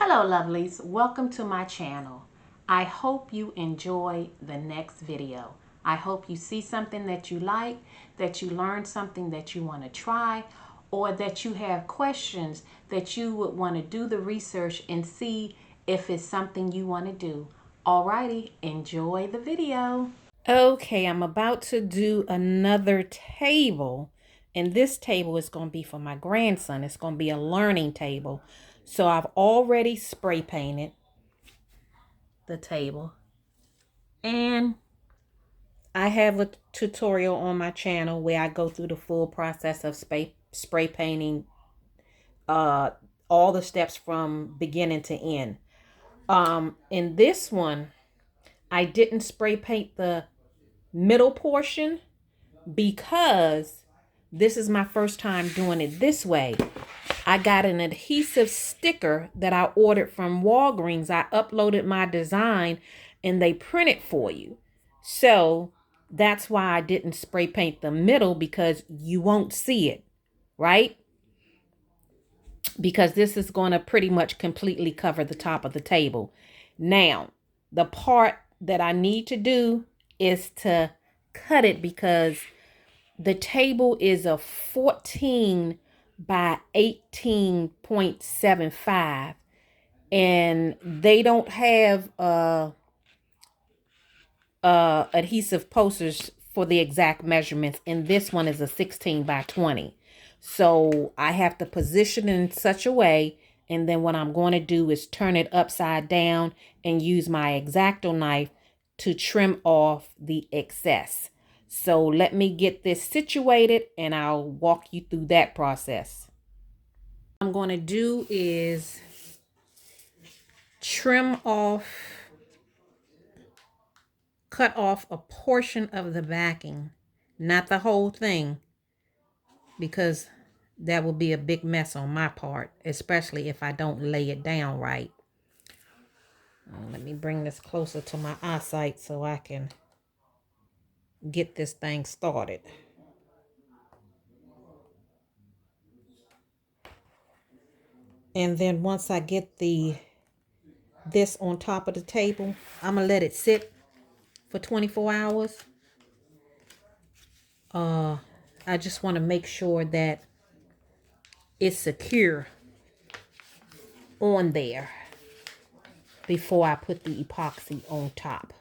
Hello lovelies, welcome to my channel. I hope you enjoy the next video. I hope you see something that you like, that you learn something that you want to try, or that you have questions that you would want to do the research and see if it's something you want to do. Alrighty, enjoy the video. Okay, I'm about to do another table, and this table is going to be for my grandson. It's going to be a learning table. So I've already spray painted the table, and I have a tutorial on my channel where I go through the full process of spray painting all the steps from beginning to end. In this one, I didn't spray paint the middle portion because this is my first time doing it this way. I got an adhesive sticker that I ordered from Walgreens. I uploaded my design and they print it for you. So that's why I didn't spray paint the middle, because you won't see it, right? Because this is going to pretty much completely cover the top of the table. Now, the part that I need to do is to cut it, because the table is a 14 by 18.75, and they don't have adhesive posters for the exact measurements, and this one is a 16 by 20. So I have to position it in such a way, and then what I'm going to do is turn it upside down and use my X-Acto knife to trim off the excess. So let me get this situated and I'll walk you through that process. What I'm going to do is cut off a portion of the backing, not the whole thing, because that will be a big mess on my part, especially if I don't lay it down right. Let me bring this closer to my eyesight so I can get this thing started. And then once I get this on top of the table, I'm gonna let it sit for 24 hours. I just want to make sure that it's secure on there before I put the epoxy on top.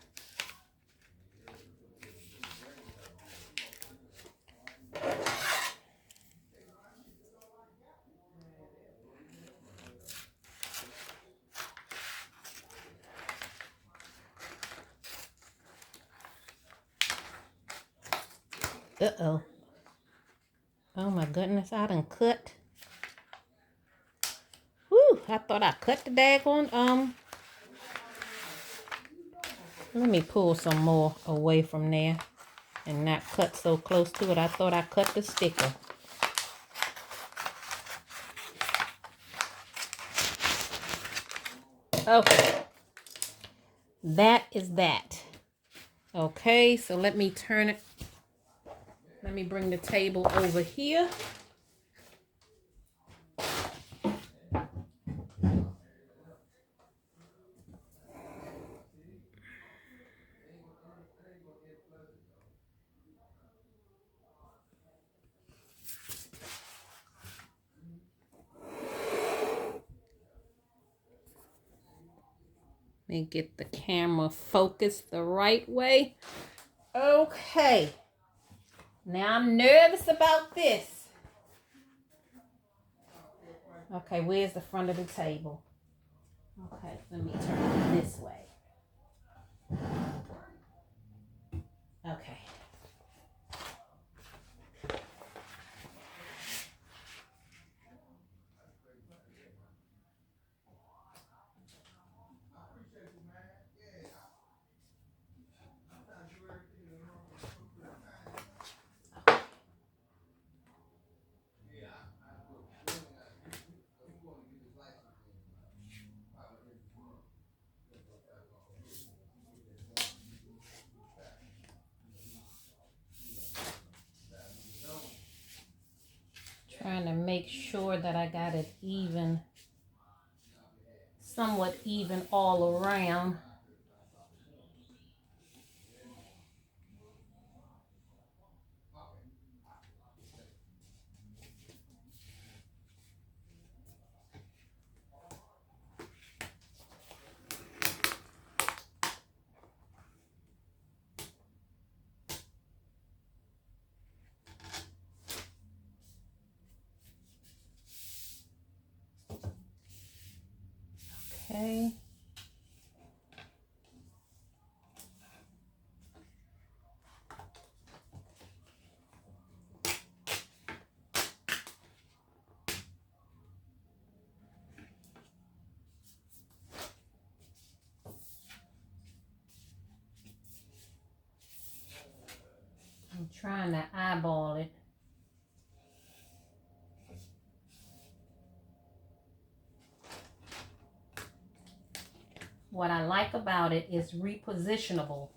Uh-oh. Oh my goodness, I done cut. Whew, I thought I cut the daggone, let me pull some more away from there and not cut so close to it. I thought I cut the sticker. Okay. That is that. Okay, so let me turn it. Let me bring the table over here. Let me get the camera focused the right way. Okay. Now I'm nervous about this. Okay, where's the front of the table? Okay, let me turn it this way. Okay. Trying to make sure that I got it even somewhat even all around. Okay. I'm trying to eyeball it. What I like about it is repositionable.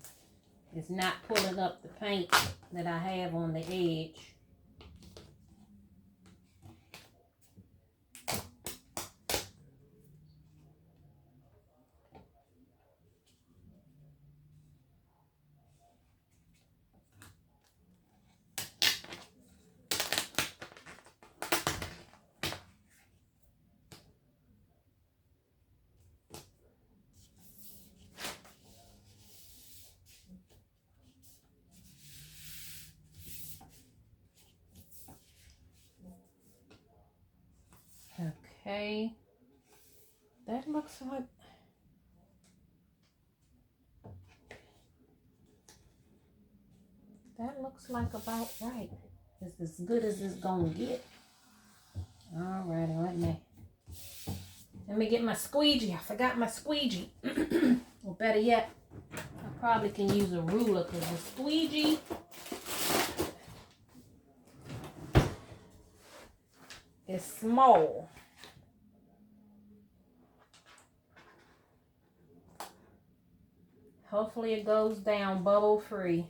It's not pulling up the paint that I have on the edge. Okay, that looks like about right. It's as good as it's gonna get. Alrighty, let me get my squeegee. I forgot my squeegee. Or better yet, I probably can use a ruler because the squeegee is small. Hopefully it goes down bubble free.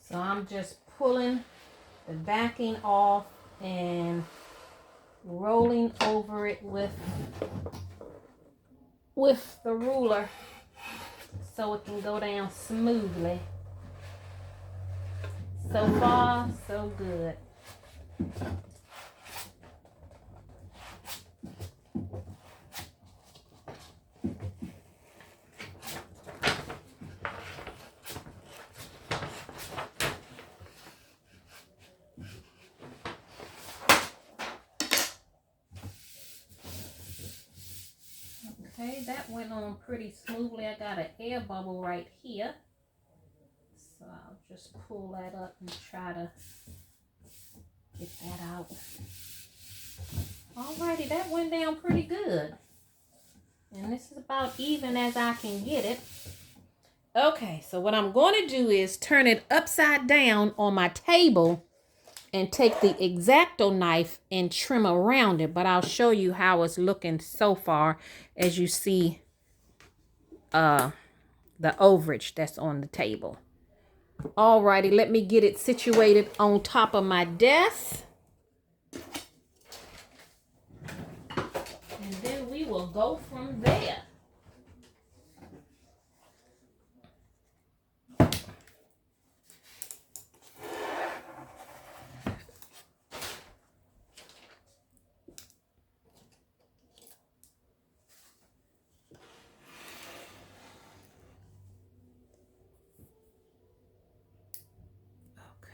So I'm just pulling the backing off and rolling over it with the ruler so it can go down smoothly. So far, so good. Okay, that went on pretty smoothly. I got an air bubble right here. So I'll just pull that up and try to get that out. Alrighty, that went down pretty good. And this is about even as I can get it. Okay, so what I'm going to do is turn it upside down on my table and take the X-Acto knife and trim around it. But I'll show you how it's looking so far as you see the overage that's on the table. Alrighty, let me get it situated on top of my desk. And then we will go from there.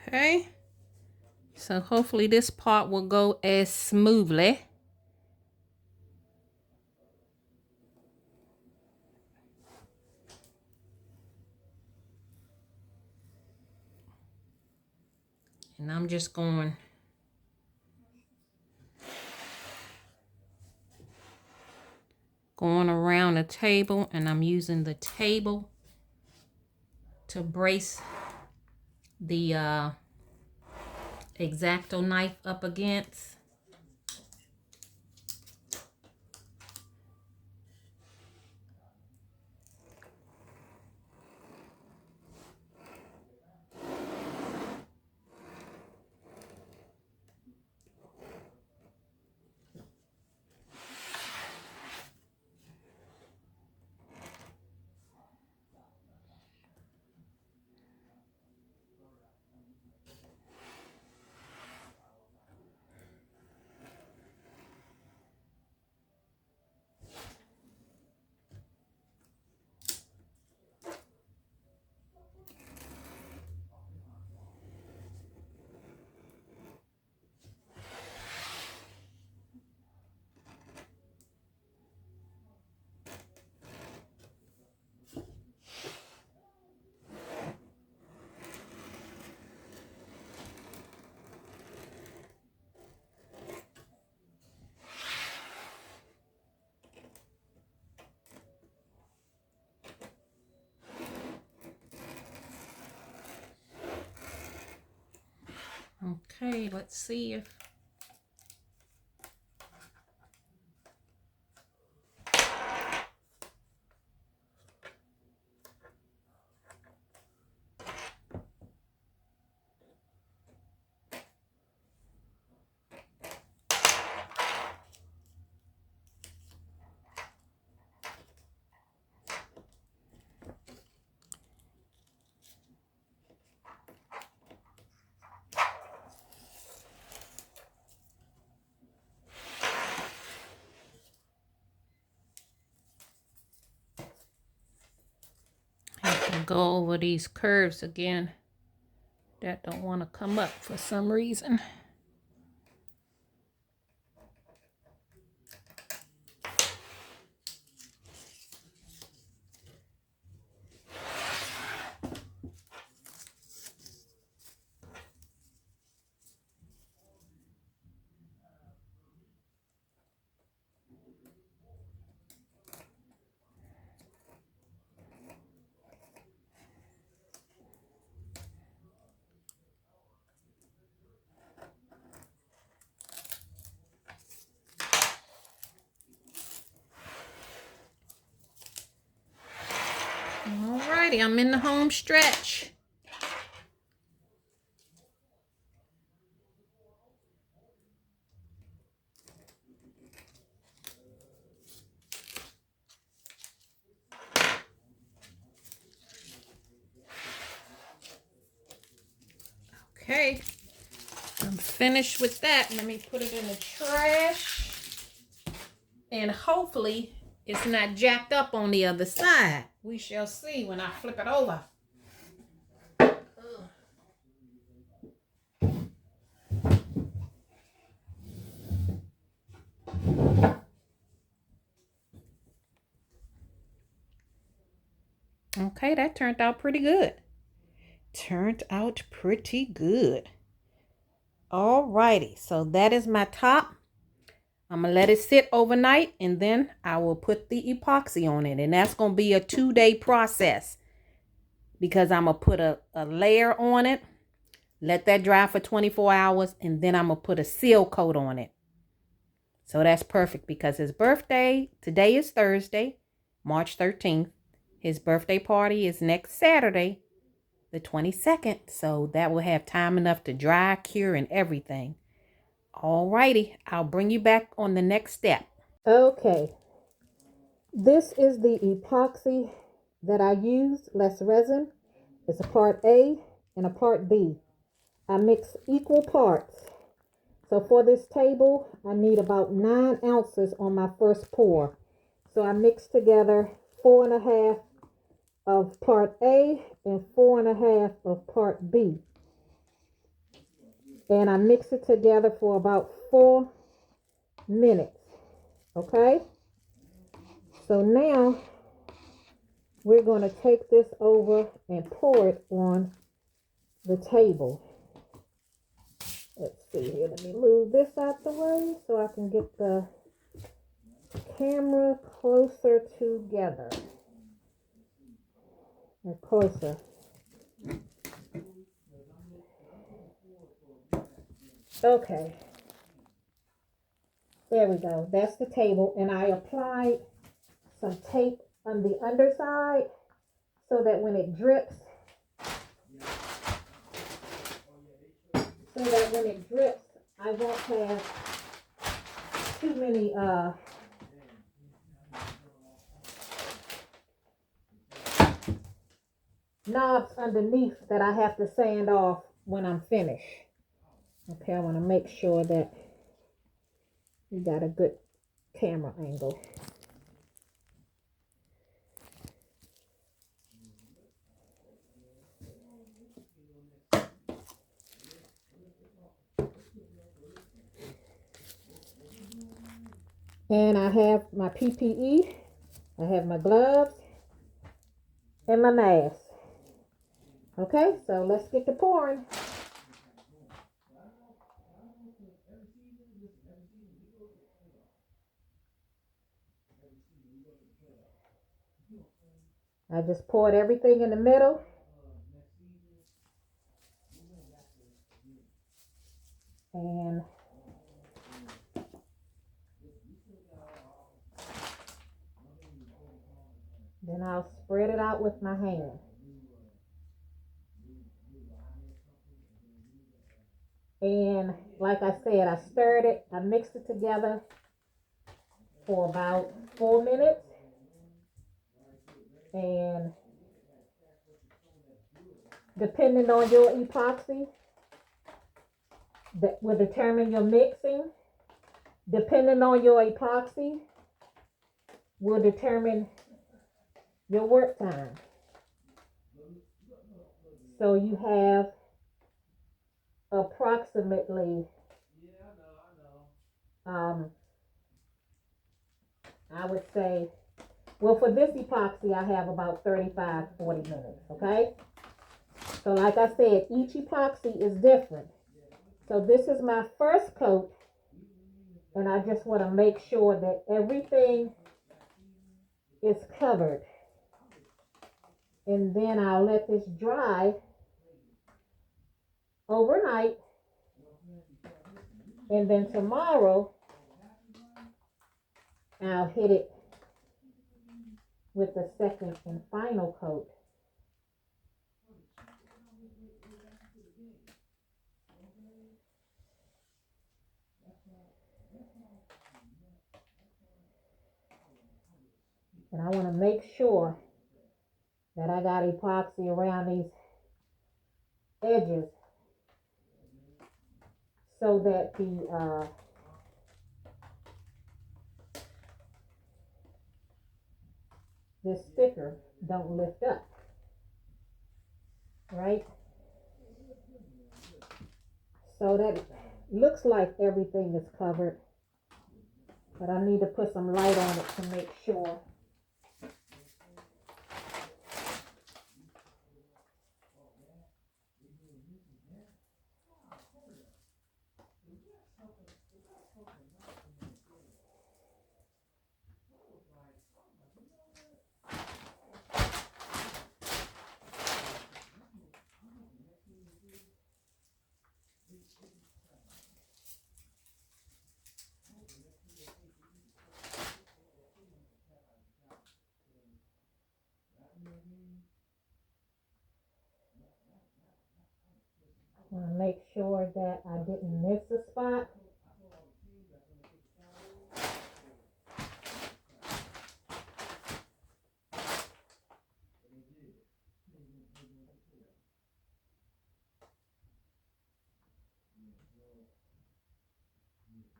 Okay, so hopefully this part will go as smoothly. And I'm just going around the table, and I'm using the table to brace the X-Acto knife up against. Okay, let's see if I can go over these curves again that don't want to come up for some reason. Alrighty, I'm in the home stretch. Okay, I'm finished with that. Let me put it in the trash. And hopefully it's not jacked up on the other side. We shall see when I flip it over. Okay, that turned out pretty good. Turned out pretty good. Alrighty, so that is my top. I'm going to let it sit overnight and then I will put the epoxy on it. And that's going to be a 2-day process because I'm going to put a layer on it, let that dry for 24 hours, and then I'm going to put a seal coat on it. So that's perfect because his birthday, today is Thursday, March 13th. His birthday party is next Saturday, the 22nd. So that will have time enough to dry, cure, and everything. Alrighty, I'll bring you back on the next step. Okay, this is the epoxy that I used, less resin. It's a part A and a part B. I mix equal parts. So for this table, I need about 9 ounces on my first pour. So I mix together 4.5 of part A and 4.5 of part B. And I mix it together for about 4 minutes. Okay? So now we're going to take this over and pour it on the table. Let's see here. Let me move this out the way so I can get the camera closer together. Or closer. Okay. There we go. That's the table. And I applied some tape on the underside so that when it drips, I won't have too many knobs underneath that I have to sand off when I'm finished. Okay, I want to make sure that you got a good camera angle. And I have my PPE, I have my gloves, and my mask. Okay, so let's get to pouring. I just poured everything in the middle. And then I'll spread it out with my hand. And like I said, I stirred it, I mixed it together for about 4 minutes. And depending on your epoxy, that will determine your mixing. Depending on your epoxy will determine your work time. So you have approximately, I would say, well, for this epoxy, I have about 35, 40 minutes, okay? So like I said, each epoxy is different. So this is my first coat, and I just want to make sure that everything is covered. And then I'll let this dry overnight. And then tomorrow, I'll hit it with the second and final coat. And I want to make sure that I got epoxy around these edges so that this sticker don't lift up, right? So that looks like everything is covered, but I need to put some light on it to make sure. I want to make sure that I didn't miss a spot.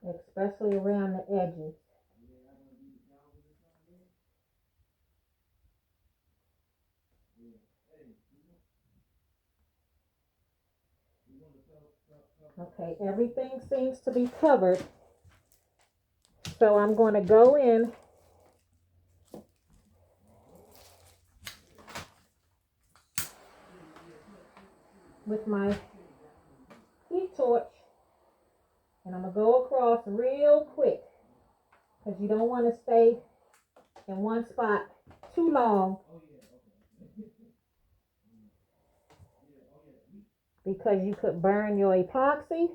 Especially around the edges. Okay, everything seems to be covered. So I'm going to go in with my heat torch, and I'm going to go across real quick because you don't want to stay in one spot too long, because you could burn your epoxy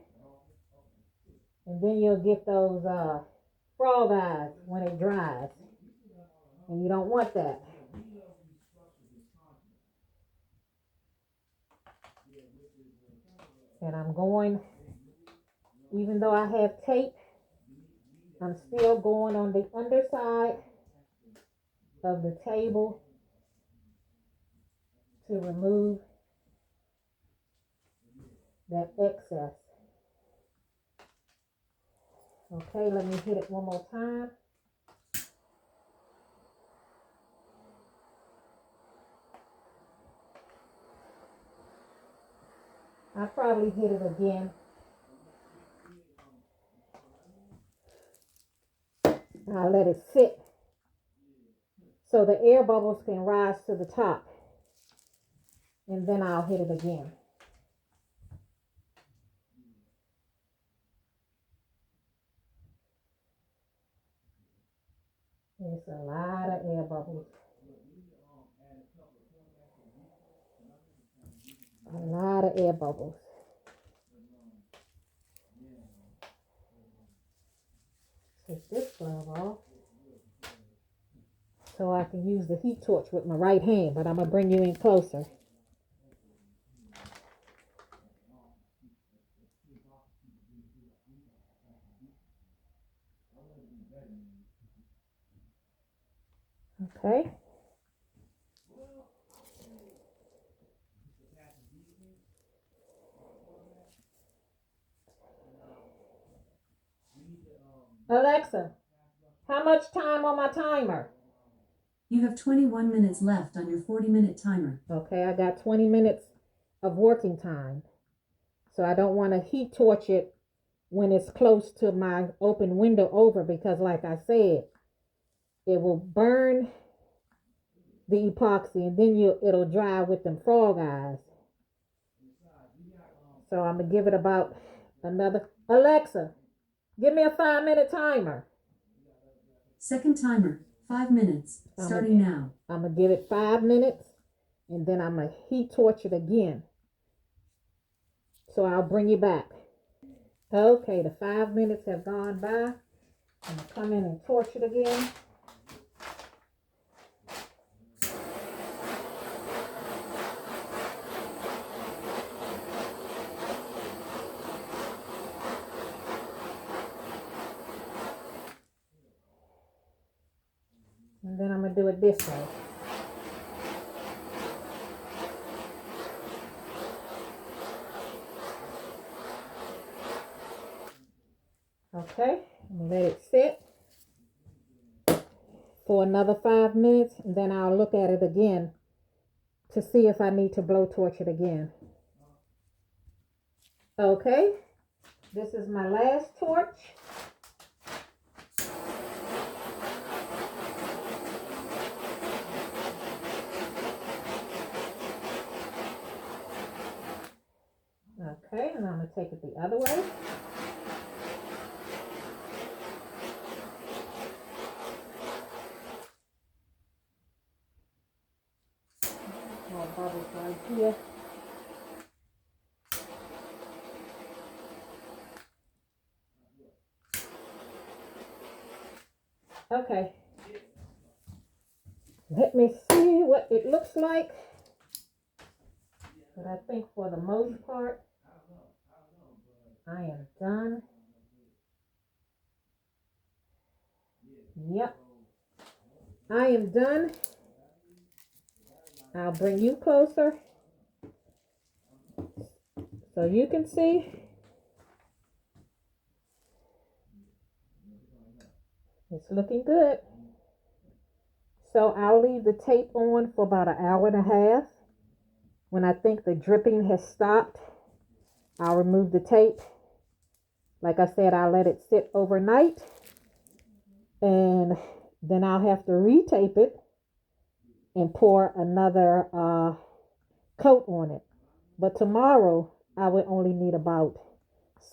and then you'll get those frog eyes when it dries, and you don't want that. And I'm going, even though I have tape, I'm still going on the underside of the table to remove that excess. Okay, let me hit it one more time. I'll probably hit it again. I'll let it sit so the air bubbles can rise to the top, and then I'll hit it again. It's a lot of air bubbles. A lot of air bubbles. Take this glove off so I can use the heat torch with my right hand, but I'm going to bring you in closer. Okay. Alexa, how much time on my timer? You have 21 minutes left on your 40-minute timer. Okay, I got 20 minutes of working time. So I don't want to heat torch it when it's close to my open window over, because like I said, it will burn the epoxy and then it'll dry with them frog eyes. So I'm going to give it about another... Alexa, give me a 5-minute timer. Second timer, 5 minutes, starting now. I'm going to give it 5 minutes and then I'm going to heat torch it again. So I'll bring you back. Okay, the 5 minutes have gone by. I'm going to come in and torch it again. And then I'm going to do it this way. Okay, I'm going to let it sit for another 5 minutes, and then I'll look at it again to see if I need to blowtorch it again. Okay, this is my last torch. Okay, and I'm going to take it the other way. More bubbles right here. Okay. Let me see what it looks like. But I think for the most part, I am done. Yep. I am done. I'll bring you closer so you can see. It's looking good. So I'll leave the tape on for about an hour and a half. When I think the dripping has stopped, I'll remove the tape. Like I said, I'll let it sit overnight. And then I'll have to retape it and pour another coat on it. But tomorrow, I would only need about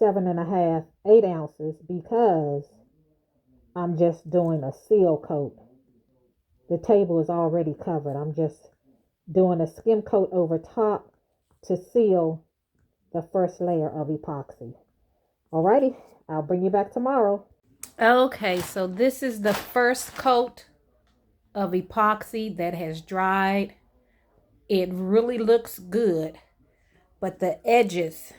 7.5, 8 ounces because I'm just doing a seal coat. The table is already covered. I'm just doing a skim coat over top to seal the first layer of epoxy. Alrighty, I'll bring you back tomorrow. Okay, so this is the first coat of epoxy that has dried. It really looks good, but the edges,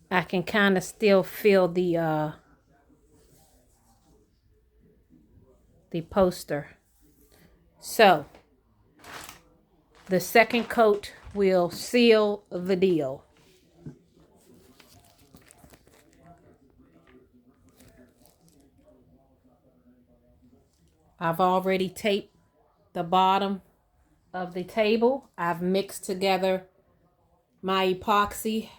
I can kind of still feel the poster. So the second coat will seal the deal. I've already taped the bottom of the table. I've mixed together my epoxy,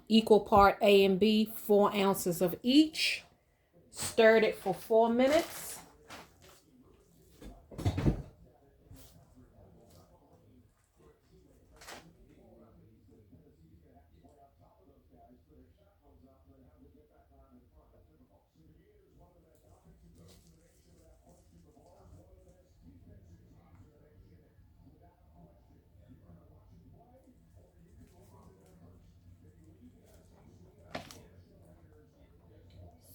equal part A and B, 4 ounces of each. Stirred it for 4 minutes.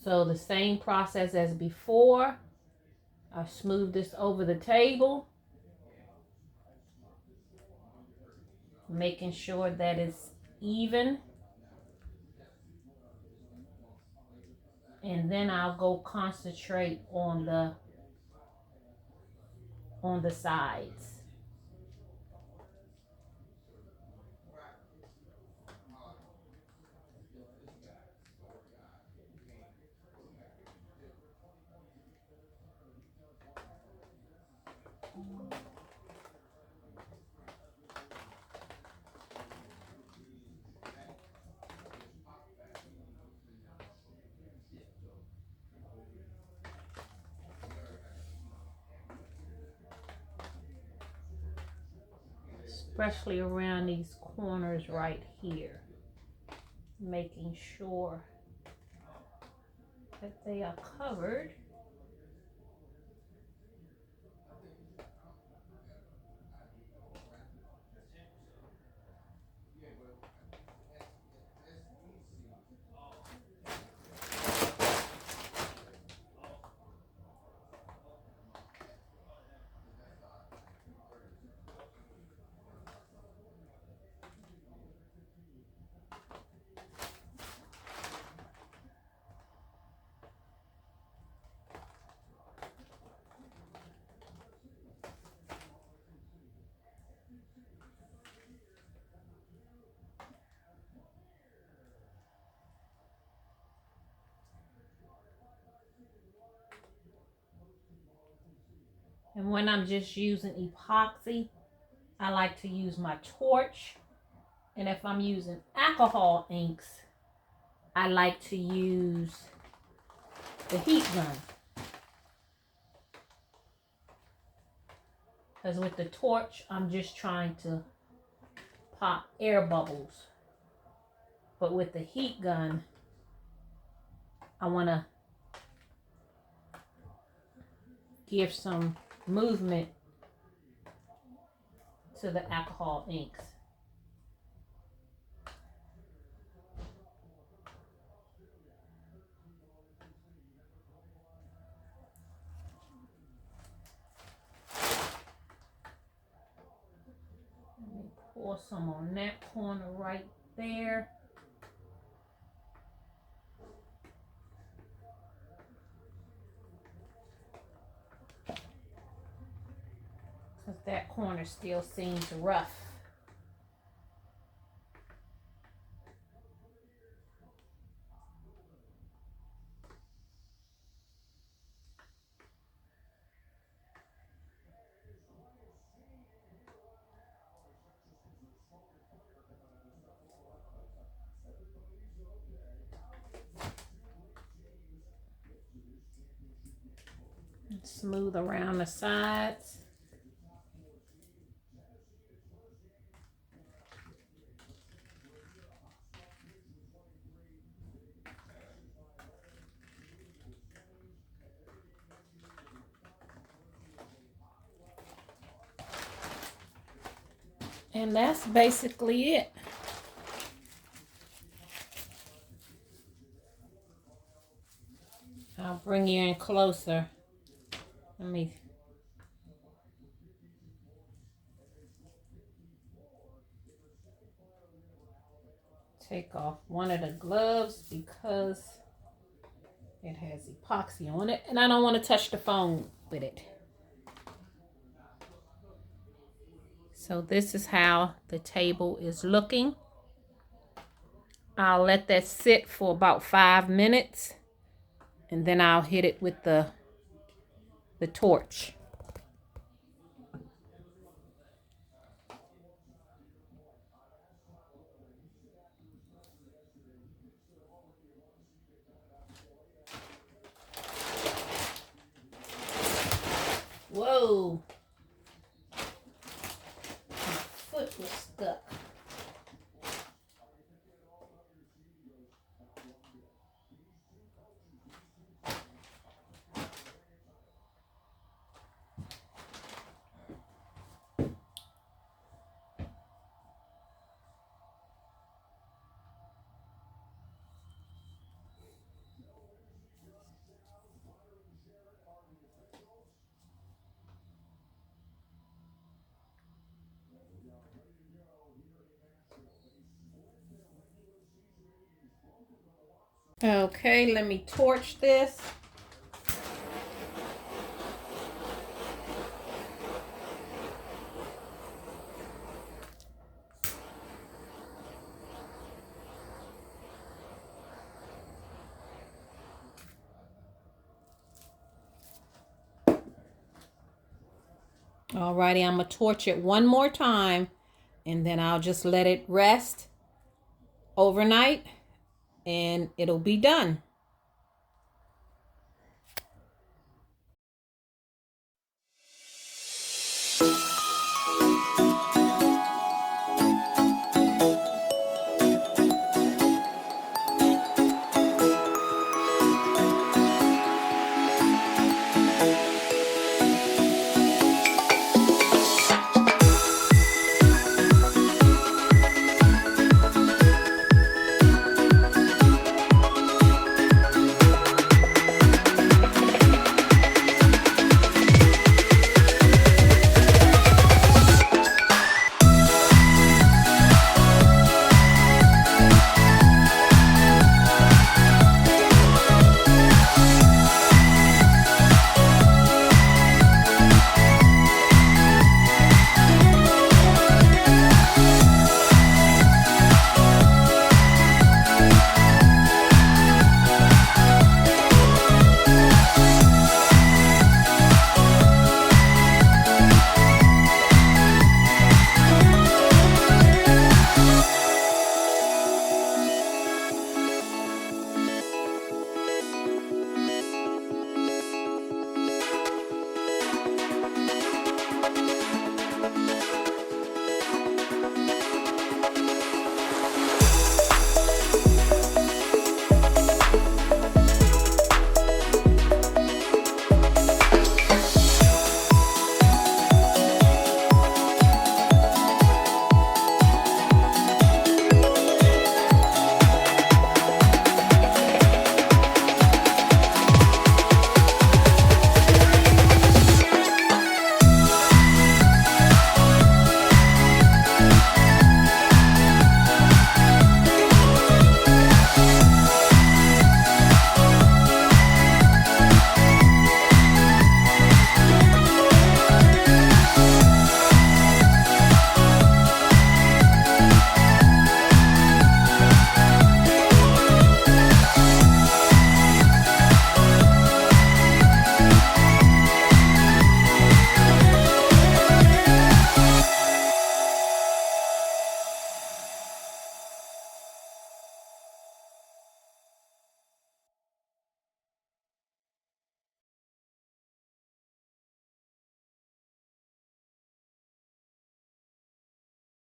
So the same process as before. I smooth this over the table, making sure that it's even. And then I'll go concentrate on the sides. Especially around these corners right here, making sure that they are covered. And when I'm just using epoxy, I like to use my torch. And if I'm using alcohol inks, I like to use the heat gun. Because with the torch, I'm just trying to pop air bubbles. But with the heat gun, I want to give some movement to the alcohol inks. Let me pour some on that corner right there. Because that corner still seems rough. Smooth around the sides. And that's basically it. I'll bring you in closer. Let me take off one of the gloves because it has epoxy on it and I don't want to touch the phone with it. So this is how the table is looking. I'll let that sit for about 5 minutes and then I'll hit it with the torch. Whoa! My foot was stuck. Okay, let me torch this. Alrighty, I'm gonna torch it one more time and then I'll just let it rest overnight and it'll be done.